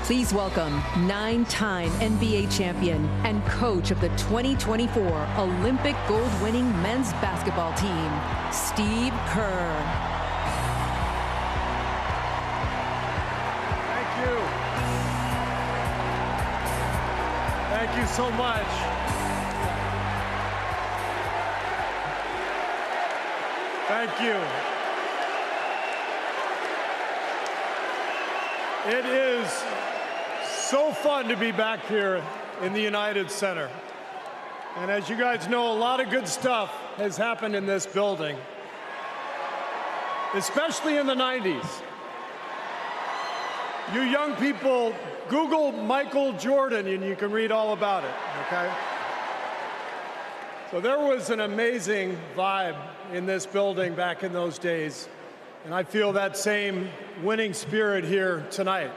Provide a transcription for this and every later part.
Please welcome 9-time NBA champion and coach of the 2024 Olympic gold-winning men's basketball team, Steve Kerr. Thank you. Thank you so much. Thank you. It is so fun to be back here in the United Center. And as you guys know, a lot of good stuff has happened in this building, especially in the 90s. You young people, Google Michael Jordan and you can read all about it, okay? So there was an amazing vibe in this building back in those days, and I feel that same winning spirit here tonight.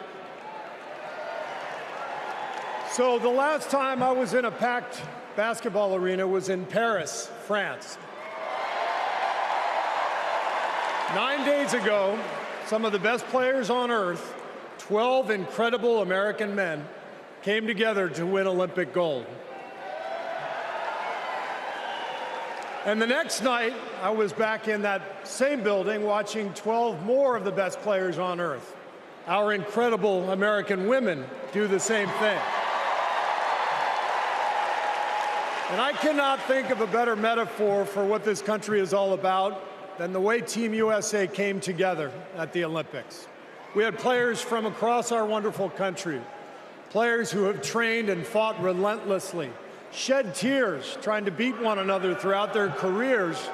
So the last time I was in a packed basketball arena was in Paris, France. 9 days ago, some of the best players on earth, 12 incredible American men, came together to win Olympic gold. And the next night, I was back in that same building watching 12 more of the best players on earth. Our incredible American women do the same thing. And I cannot think of a better metaphor for what this country is all about than the way Team USA came together at the Olympics. We had players from across our wonderful country, players who have trained and fought relentlessly, shed tears trying to beat one another throughout their careers,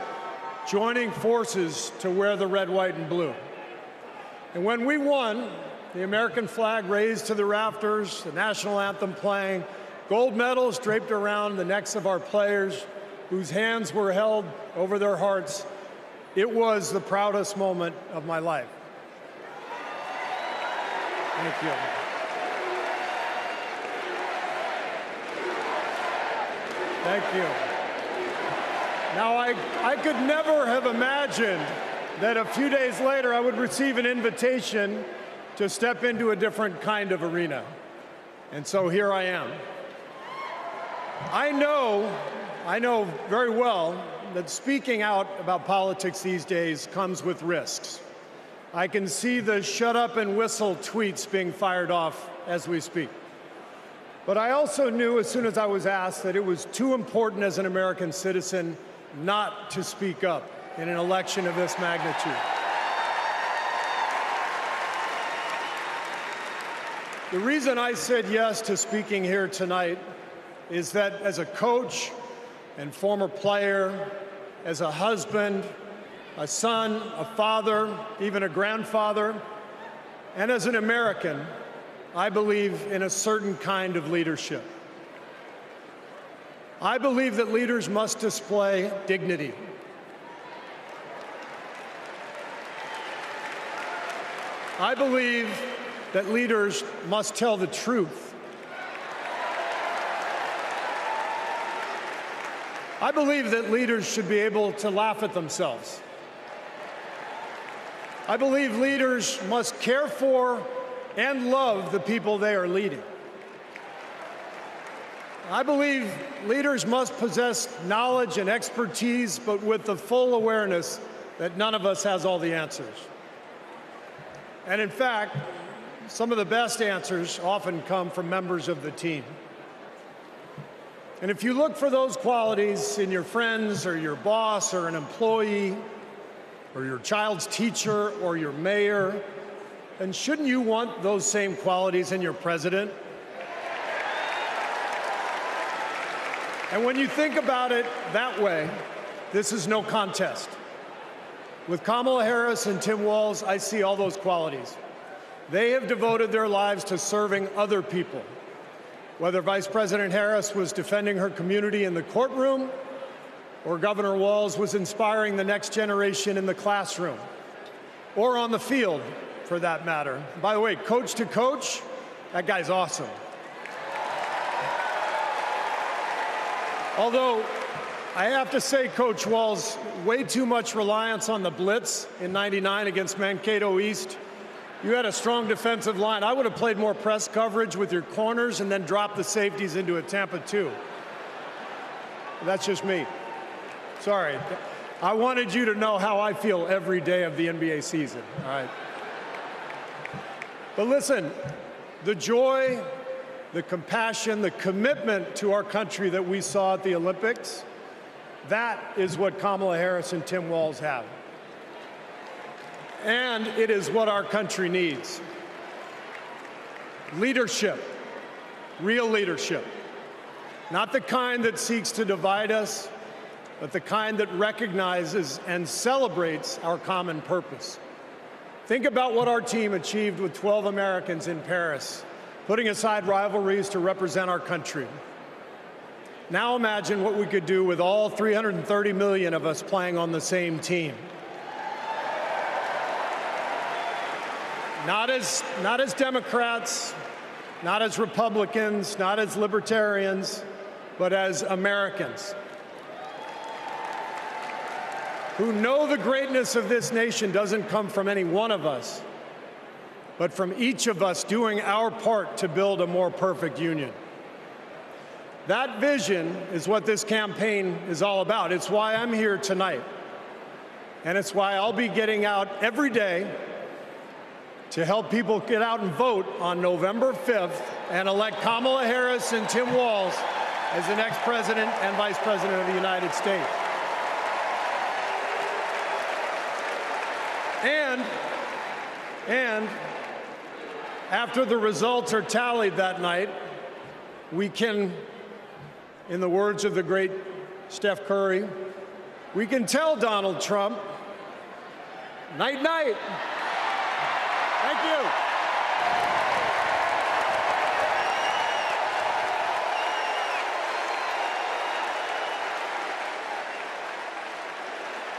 joining forces to wear the red, white, and blue. And when we won, the American flag raised to the rafters, the national anthem playing, gold medals draped around the necks of our players, whose hands were held over their hearts. It was the proudest moment of my life. Thank you. Thank you. Now, I could never have imagined that a few days later I would receive an invitation to step into a different kind of arena. And so here I am. I know very well that speaking out about politics these days comes with risks. I can see the shut up and whistle tweets being fired off as we speak. But I also knew as soon as I was asked that it was too important as an American citizen not to speak up in an election of this magnitude. The reason I said yes to speaking here tonight is that as a coach and former player, as a husband, a son, a father, even a grandfather, and as an American, I believe in a certain kind of leadership. I believe that leaders must display dignity. I believe that leaders must tell the truth. I believe that leaders should be able to laugh at themselves. I believe leaders must care for and love the people they are leading. I believe leaders must possess knowledge and expertise, but with the full awareness that none of us has all the answers. And in fact, some of the best answers often come from members of the team. And if you look for those qualities in your friends or your boss or an employee or your child's teacher or your mayor, then shouldn't you want those same qualities in your president? And when you think about it that way, this is no contest. With Kamala Harris and Tim Walz, I see all those qualities. They have devoted their lives to serving other people. Whether Vice President Harris was defending her community in the courtroom, or Governor Walz was inspiring the next generation in the classroom, or on the field, for that matter. By the way, coach to coach, that guy's awesome. Although, I have to say, Coach Walz, way too much reliance on the blitz in '99 against Mankato East You had a strong defensive line. I would have played more press coverage with your corners and then dropped the safeties into a Tampa 2. That's just me. Sorry. I wanted you to know how I feel every day of the NBA season. All right. But listen, the joy, the compassion, the commitment to our country that we saw at the Olympics, that is what Kamala Harris and Tim Walz have. And it is what our country needs. Leadership, real leadership. Not the kind that seeks to divide us, but the kind that recognizes and celebrates our common purpose. Think about what our team achieved with 12 Americans in Paris, putting aside rivalries to represent our country. Now imagine what we could do with all 330 million of us playing on the same team. Not as Democrats, not as Republicans, not as libertarians, but as Americans who know the greatness of this nation doesn't come from any one of us, but from each of us doing our part to build a more perfect union. That vision is what this campaign is all about. It's why I'm here tonight. And it's why I'll be getting out every day to help people get out and vote on November 5th and elect Kamala Harris and Tim Walz as the next president and vice president of the United States. And after the results are tallied that night, we can, in the words of the great Steph Curry, we can tell Donald Trump, night, night. Thank you.